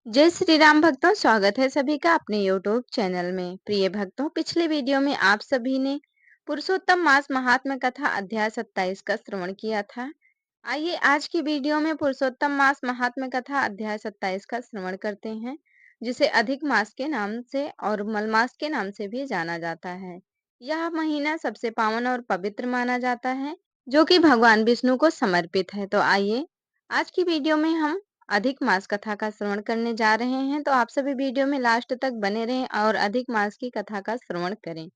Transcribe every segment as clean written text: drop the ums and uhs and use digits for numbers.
जय श्री राम भक्तों, स्वागत है सभी का अपने YouTube चैनल में। प्रिय भक्तों, पिछले वीडियो में आप सभी ने पुरुषोत्तम मास महात्म्य कथा अध्याय 27 का श्रवण किया था। आइए आज की वीडियो में पुरुषोत्तम मास महात्म्य कथा अध्याय 27 का श्रवण करते हैं, जिसे अधिक मास के नाम से और मलमास के नाम से भी जाना जाता है। यह महीना सबसे पावन और पवित्र माना जाता है, जो कि भगवान विष्णु को समर्पित है। तो आइए आज की वीडियो में हम अधिक मास कथा का श्रवण करने जा रहे हैं, तो आप सभी वीडियो में लास्ट तक बने रहें और अधिक मास की कथा का श्रवण करें।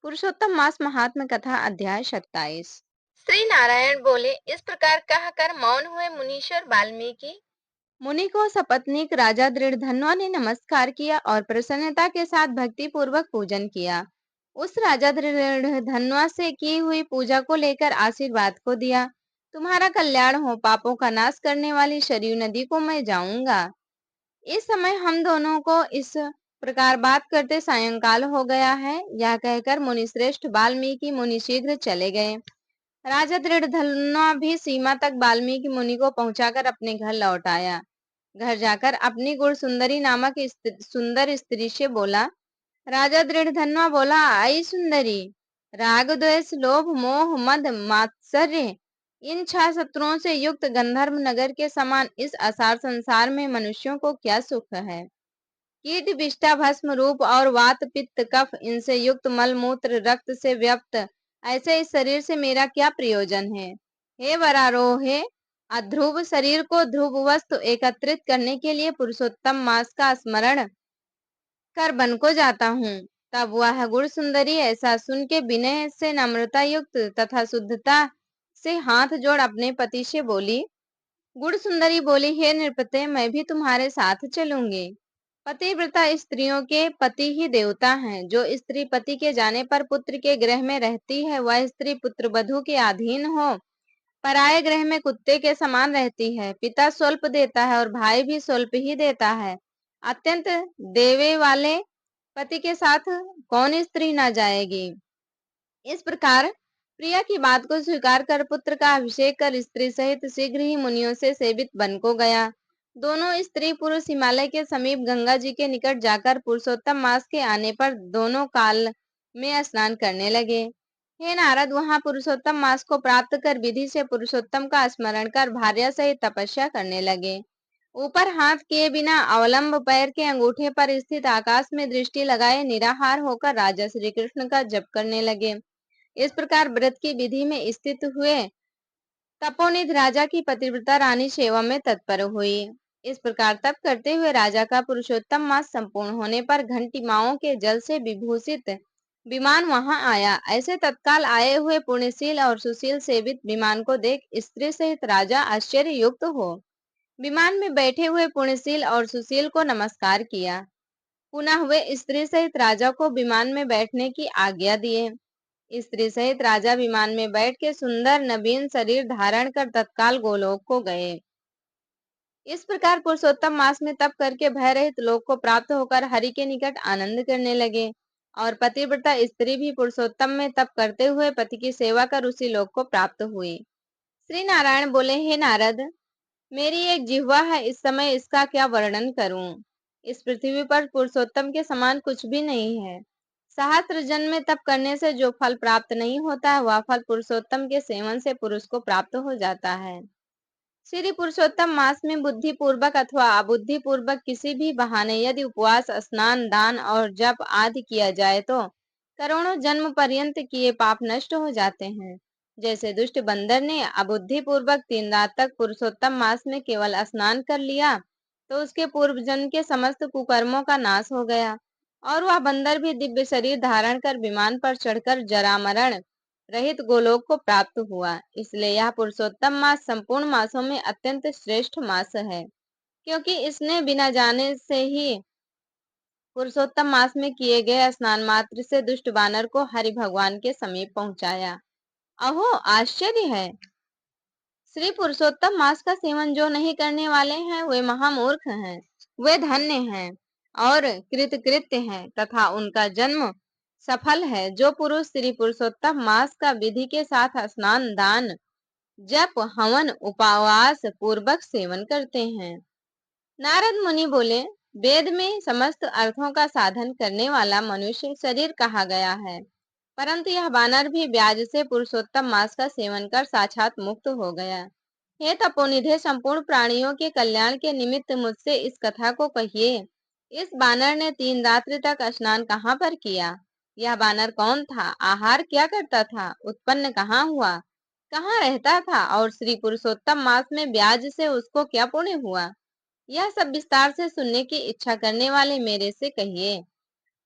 पुरुषोत्तम मास महात्म्य कथा अध्याय 27। श्री नारायण बोले, इस प्रकार कहकर मौन हुए मुनीश्वर वाल्मीकि। मुनि को सपत्नीक राजा दृढ़धन्वा ने नमस्कार किया और प्रसन्नता के साथ भक्ति पूर्वक पूजन किया। उस राजा दृढ़धन्वा से की हुई पूजा को लेकर आशीर्वाद को दिया, तुम्हारा कल्याण हो, पापों का नाश करने वाली सरयू नदी को मैं जाऊंगा। इस समय हम दोनों को इस प्रकार बात करते सायंकाल हो गया है। यह कहकर मुनि श्रेष्ठ वाल्मीकि मुनि शीघ्र चले गए। राजा दृढ़धन्वा भी सीमा तक वाल्मीकि मुनि को पहुंचाकर अपने घर लौट आया। घर जाकर अपनी गुण सुंदरी नामक सुंदर स्त्री से बोला। राजा दृढ़धन्वा बोला, आई सुंदरी, राग द्वेष लोभ मोह मद मात्सर्य इन 6 शत्रुओं से युक्त गंधर्व नगर के समान इस असार संसार में मनुष्यों को क्या सुख है। कीट विष्ठा भस्म रूप और वात पित्त कफ इनसे युक्त मल मूत्र रक्त से व्याप्त ऐसे इस शरीर से मेरा क्या प्रयोजन है। हे वरारोहे, अध्रुव शरीर को ध्रुव वस्तु एकत्रित करने के लिए पुरुषोत्तम मास का स्मरण कर वन को जाता हूँ। तब वह गुण सुंदरी ऐसा सुन के विनय से नम्रता युक्त तथा शुद्धता से हाथ जोड़ अपने पति से बोली। गुण सुंदरी बोली, हे नृपते, मैं भी तुम्हारे साथ चलूंगी। पतिव्रता स्त्रियों के पति ही देवता हैं। जो स्त्री पति के जाने पर पुत्र के गृह में रहती है, वह स्त्री पुत्र वधू के अधीन हो पराये गृह में कुत्ते के समान रहती है। पिता स्वल्प देता है और भाई भी स्वल्प ही देता है। अत्यंत देवे वाले पति के साथ कौन स्त्री ना जाएगी। इस प्रकार प्रिया की बात को स्वीकार कर पुत्र का अभिषेक कर स्त्री सहित शीघ्र ही मुनियों से सेवित वन को गया। दोनों स्त्री पुरुष हिमालय के समीप गंगा जी के निकट जाकर पुरुषोत्तम मास के आने पर दोनों काल में स्नान करने लगे। हे नारद, वहां पुरुषोत्तम मास को प्राप्त कर विधि से पुरुषोत्तम का स्मरण कर भार्या सहित तपस्या करने लगे। ऊपर हाथ किए बिना अवलंब पैर के अंगूठे पर स्थित आकाश में दृष्टि लगाए निराहार होकर राजा श्री कृष्ण का जप करने लगे। इस प्रकार व्रत की विधि में स्थित हुए तपोनिध राजा की पतिव्रता रानी सेवा में तत्पर हुई। इस प्रकार तप करते हुए राजा का पुरुषोत्तम मास संपूर्ण होने पर घंटिमाओं के जल से विभूषित विमान वहां आया। ऐसे तत्काल आए हुए पुण्यशील और सुशील सेवित विमान को देख स्त्री सहित राजा आश्चर्य युक्त हो विमान में बैठे हुए पुण्यशील और सुशील को नमस्कार किया। पुनः वे स्त्री सहित राजा को विमान में बैठने की आज्ञा दिए। स्त्री सहित राजा विमान में बैठ के सुंदर नवीन शरीर धारण कर तत्काल गोलोक को गए। इस प्रकार पुरुषोत्तम मास में तप करके भय रहित लोक को प्राप्त होकर हरि के निकट आनंद करने लगे। और पतिव्रता स्त्री भी पुरुषोत्तम में तप करते हुए पति की सेवा कर उसी लोक को प्राप्त हुई। श्री नारायण बोले, हे नारद, मेरी एक जिह्वा है, इस समय इसका क्या वर्णन करूं। इस पृथ्वी पर पुरुषोत्तम के समान कुछ भी नहीं है। सहस्त्र जन्म में तप करने से जो फल प्राप्त नहीं होता है, वह फल पुरुषोत्तम के सेवन से पुरुष को प्राप्त हो जाता है। श्री पुरुषोत्तम मास में बुद्धि पूर्वक अथवा अबुद्धि पूर्वक किसी भी बहाने यदि उपवास, स्नान, दान और जप आदि किया जाए तो करोड़ों जन्म पर्यंत किए पाप नष्ट हो जाते हैं। जैसे दुष्ट बंदर ने अबुद्धि पूर्वक 3 रात तक पुरुषोत्तम मास में केवल स्नान कर लिया, तो उसके पूर्व जन्म के समस्त कुकर्मों का नाश हो गया और वह बंदर भी दिव्य शरीर धारण कर विमान पर चढ़कर जरा मरण रहित गोलोक को प्राप्त हुआ। इसलिए यह पुरुषोत्तम मास संपूर्ण मासों में अत्यंत श्रेष्ठ मास है, क्योंकि इसने बिना जाने से ही पुरुषोत्तम मास में किए गए स्नान मात्र से दुष्ट बानर को हरि भगवान के समीप पहुंचाया। अहो आश्चर्य है। श्री पुरुषोत्तम मास का सेवन जो नहीं करने वाले हैं, वे महामूर्ख हैं, वे धन्य हैं और कृतकृत्य हैं तथा उनका जन्म सफल है। जो पुरुष श्री पुरुषोत्तम मास का विधि के साथ स्नान, दान, जप, हवन, उपवास पूर्वक सेवन करते हैं, नारद मुनि बोले, वेद में समस्त अर्थों का साधन करने वाला मनुष्य शरीर कहा गया है, परंतु यह वानर भी ब्याज से पुरुषोत्तम मांस का सेवन कर साक्षात मुक्त हो गया। हे तपोनिधे, संपूर्ण प्राणियों के कल्याण के निमित्त मुझसे इस कथा को कहिए। इस बानर ने 3 रात्रि तक स्नान कहाँ पर किया? यह बानर कौन था? आहार क्या करता था? उत्पन्न कहाँ हुआ? कहाँ रहता था? और श्री पुरुषोत्तम मास में ब्याज से उसको क्या पुण्य हुआ? यह सब विस्तार से सुनने की इच्छा करने वाले मेरे से कहिए।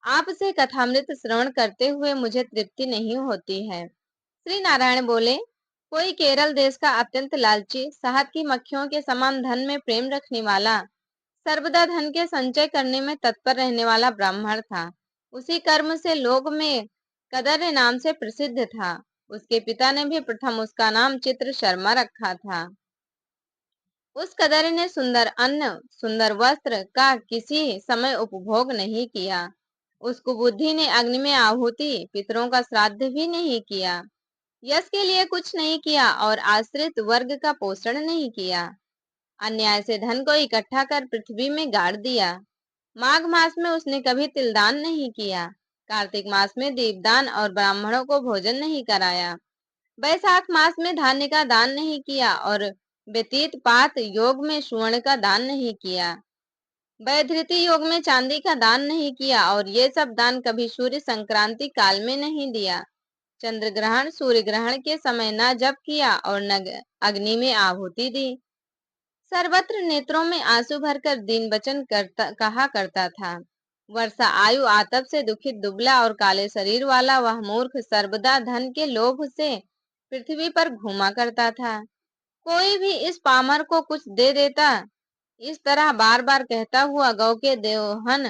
आपसे कथामृत श्रवण करते हुए मुझे तृप्ति नहीं होती है। श्री नारायण बोले, कोई केरल देश का अत्यंत लालची, शहद की मक्खियों के समान धन में प्रेम रखने वाला, सर्वदा धन के संचय करने में तत्पर रहने वाला ब्राह्मण था। उसी कर्म से लोक में कदर नाम से प्रसिद्ध था। उसके पिता ने भी प्रथम उसका नाम चित्र शर्मा रखा था। उस कदर ने सुंदर अन्न, सुंदर वस्त्र का किसी समय उपभोग नहीं किया। उस कुबुद्धि ने अग्नि में आहुति, पितरों का श्राद्ध भी नहीं किया, यश के लिए कुछ नहीं किया और आश्रित वर्ग का पोषण नहीं किया। अन्याय से धन को इकट्ठा कर पृथ्वी में गाड़ दिया। माघ मास में उसने कभी तिलदान नहीं किया। कार्तिक मास में दीपदान और ब्राह्मणों को भोजन नहीं कराया। वैशाख मास में धान्य का दान नहीं किया और व्यतीत पात योग में सुवर्ण का दान नहीं किया। वैधृति योग में चांदी का दान नहीं किया और ये सब दान कभी सूर्य संक्रांति काल में नहीं दिया। चंद्र ग्रहण, सूर्य ग्रहण के समय न जप किया और न अग्नि में आहुति दी। सर्वत्र नेत्रों में आंसू भरकर दीन वचन कहा करता था। वर्षा आयु आतप से दुखित दुबला और काले शरीर वाला वह मूर्ख सर्वदा धन के लोभ से पृथ्वी पर घूमा करता था। कोई भी इस पामर को कुछ दे देता, इस तरह बार बार कहता हुआ गौ के दोहन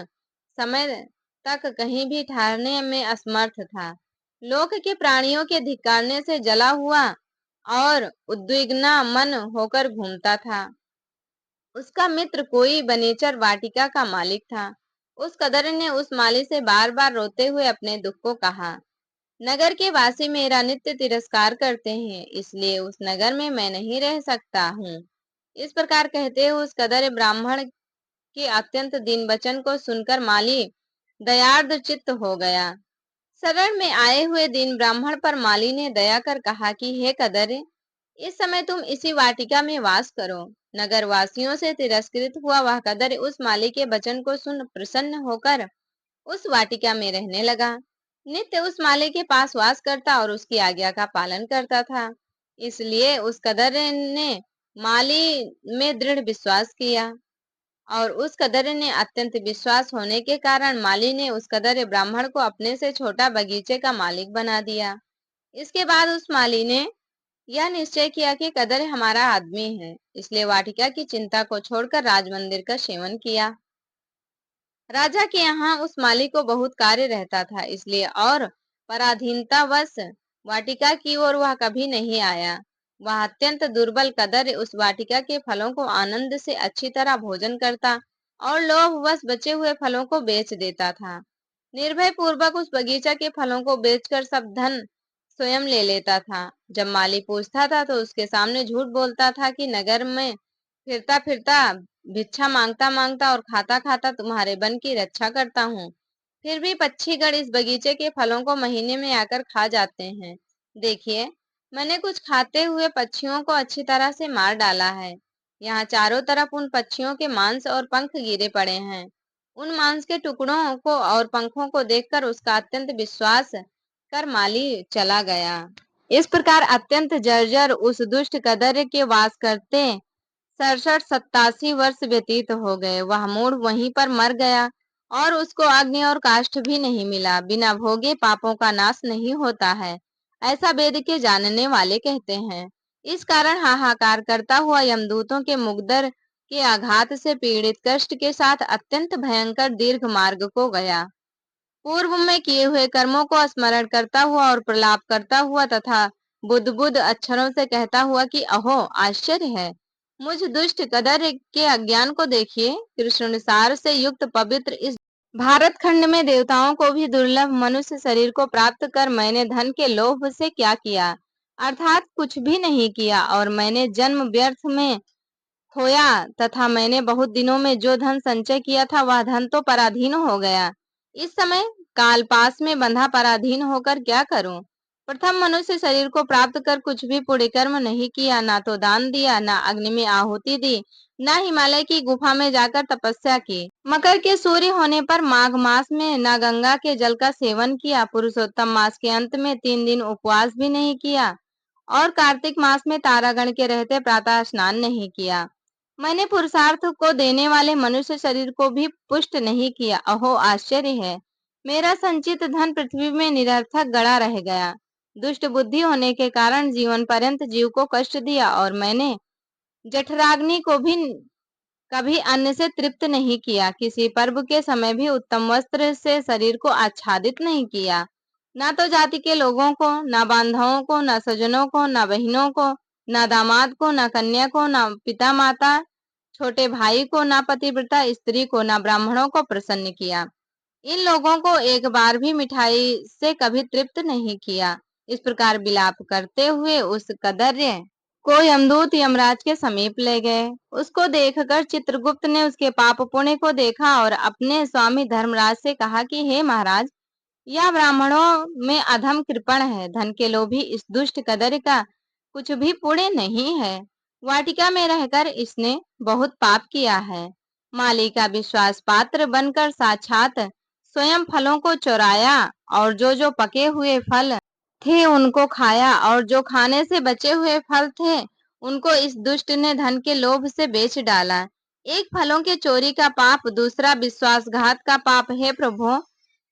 समय तक कहीं भी ठहरने में असमर्थ था। लोक के प्राणियों के धिक्कारने से जला हुआ और उद्विग्ना मन होकर घूमता था। उसका मित्र कोई बनेचर वाटिका का मालिक था। उस कदर ने उस माली से बार बार रोते हुए अपने दुख को कहा, नगर के वासी मेरा नित्य तिरस्कार करते हैं, इसलिए उस नगर में मैं नहीं रह सकता हूँ। इस प्रकार कहते हुए उस कदर ब्राह्मण के अत्यंत दीन वचन को सुनकर माली दयार्द चित्त हो गया। शरण में आए हुए दीन ब्राह्मण पर माली ने दया कर कहा कि हे कदर, इस समय तुम इसी वाटिका में वास करो। नगर वासियों से तिरस्कृत हुआ वह कदर उस माली के वचन को सुन प्रसन्न होकर उस वाटिका में रहने लगा। नित्य उस माली के पास वास करता और उसकी आज्ञा का पालन करता था। इसलिए उस कदर ने माली में दृढ़ विश्वास किया और उस कदर ने अत्यंत विश्वास होने के कारण माली ने उस कदर ब्राह्मण को अपने से छोटा बगीचे का मालिक बना दिया। इसके बाद उस माली ने यह निश्चय किया कि कदर हमारा आदमी है, इसलिए वाटिका की चिंता को छोड़कर राजमंदिर का सेवन किया। राजा के यहाँ उस माली को बहुत कार्य रहता था, इसलिए और पराधीनतावश वाटिका की ओर वह कभी नहीं आया। वह अत्यंत दुर्बल कदर उस वाटिका के फलों को आनंद से अच्छी तरह भोजन करता और लोभवश बचे हुए फलों को बेच देता था। निर्भय पूर्वक उस बगीचा के फलों को बेचकर सब धन स्वयं ले लेता था। जब माली पूछता था तो उसके सामने झूठ बोलता था कि नगर में फिरता फिरता, भिक्षा मांगता मांगता और खाता खाता तुम्हारे बन की रक्षा करता हूँ। फिर भी पक्षीगण इस बगीचे के फलों को महीने में आकर खा जाते हैं। देखिए, मैंने कुछ खाते हुए पक्षियों को अच्छी तरह से मार डाला है। यहाँ चारों तरफ उन पक्षियों के मांस और पंख गिरे पड़े हैं। उन मांस के टुकड़ों को और पंखों को देखकर उसका अत्यंत विश्वास कर माली चला गया। इस प्रकार अत्यंत जर्जर उस दुष्ट कदर के वास करते 67-87 वर्ष व्यतीत हो गए। वह मूढ़ वहीं पर मर गया और उसको अग्नि और काष्ठ भी नहीं मिला। बिना भोगे पापों का नाश नहीं होता है, ऐसा वेद के जानने वाले कहते हैं। इस कारण हाहाकार करता हुआ यमदूतों के मुग्दर के आघात से पीड़ित कष्ट के साथ अत्यंत भयंकर दीर्घ मार्ग को गया। पूर्व में किए हुए कर्मों को स्मरण करता हुआ और प्रलाप करता हुआ तथा बुद्ध बुद्ध अक्षरों से कहता हुआ कि अहो आश्चर्य है, मुझ दुष्ट कदर के अज्ञान को देखिए। कृष्ण सार से युक्त पवित्र इस भारत खंड में देवताओं को भी दुर्लभ मनुष्य शरीर को प्राप्त कर मैंने धन के लोभ से क्या किया, अर्थात कुछ भी नहीं किया, और मैंने जन्म व्यर्थ में खोया तथा मैंने बहुत दिनों में जो धन संचय किया था वह धन तो पराधीन हो गया। इस समय काल पास में बंधा पराधीन होकर क्या करूं? प्रथम मनुष्य शरीर को प्राप्त कर कुछ भी पुण्य कर्म नहीं किया, ना तो दान दिया, ना अग्नि में आहुति दी, ना हिमालय की गुफा में जाकर तपस्या की, मकर के सूर्य होने पर माघ मास में ना गंगा के जल का सेवन किया, पुरुषोत्तम मास के अंत में 3 दिन उपवास भी नहीं किया और कार्तिक मास में तारागण के रहते प्रातः स्नान नहीं किया। मैंने पुरुषार्थ को देने वाले मनुष्य शरीर को भी पुष्ट नहीं किया। अहो आश्चर्य है, मेरा संचित धन पृथ्वी में निरर्थक गड़ा रह गया। दुष्ट बुद्धि होने के कारण जीवन पर्यंत जीव को कष्ट दिया और मैंने जठराग्नि को भी कभी अन्न से तृप्त नहीं किया। किसी पर्व के समय भी उत्तम वस्त्र से शरीर को आच्छादित नहीं किया। ना तो जाति के लोगों को, ना बांधवों को, ना सज्जनों को, ना बहनों को, ना दामाद को, ना कन्या को, ना पिता माता, छोटे भाई को, ना पतिव्रता स्त्री को, ना ब्राह्मणों को प्रसन्न किया। इन लोगों को एक बार भी मिठाई से कभी तृप्त नहीं किया। इस प्रकार विलाप करते हुए उस कदर्य को यमदूत यमराज के समीप ले गए। उसको देखकर चित्रगुप्त ने उसके पाप पुण्य को देखा और अपने स्वामी धर्मराज से कहा कि हे महाराज, यह ब्राह्मणों में अधम कृपण है, धन के लोभी इस दुष्ट कदर का कुछ भी पुण्य नहीं है। वाटिका में रहकर इसने बहुत पाप किया है। माली का विश्वास पात्र बनकर साक्षात स्वयं फलों को चुराया और जो पके हुए फल थे उनको खाया और जो खाने से बचे हुए फल थे उनको इस दुष्ट ने धन के लोभ से बेच डाला। एक फलों के चोरी का पाप, दूसरा विश्वासघात का पाप। है प्रभु,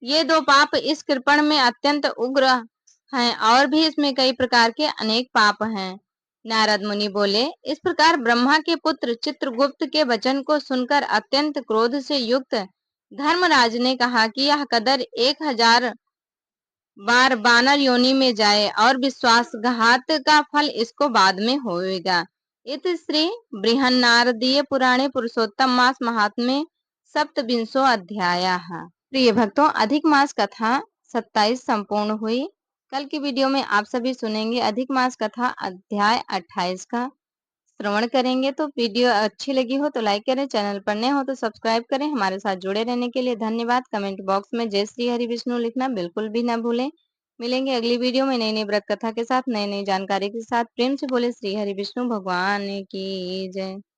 ये दो पाप इस कृपण में अत्यंत उग्र हैं और भी इसमें कई प्रकार के अनेक पाप हैं। नारद मुनि बोले, इस प्रकार ब्रह्मा के पुत्र चित्रगुप्त के वचन को सुनकर अत्यंत क्रोध से युक्त धर्मराज ने कहा कि यह कदर 1000 बार बानर योनि में जाए और विश्वासघात का फल इसको बाद में होएगा। इत श्री बृहन्नारदीय पुराणे पुरुषोत्तम मास महात्म्य सप्तविंशो अध्याय। प्रिय भक्तों, अधिक मास कथा 27 संपूर्ण हुई। कल की वीडियो में आप सभी सुनेंगे अधिक मास कथा अध्याय 28 का श्रवण करेंगे। तो वीडियो अच्छी लगी हो तो लाइक करें, चैनल पर नए हो तो सब्सक्राइब करें। हमारे साथ जुड़े रहने के लिए धन्यवाद। कमेंट बॉक्स में जय श्री हरि विष्णु लिखना बिल्कुल भी ना भूलें। मिलेंगे अगली वीडियो में नई नई व्रत कथा के साथ, नई नई जानकारी के साथ। प्रेम से बोले श्री हरि विष्णु भगवान की जय।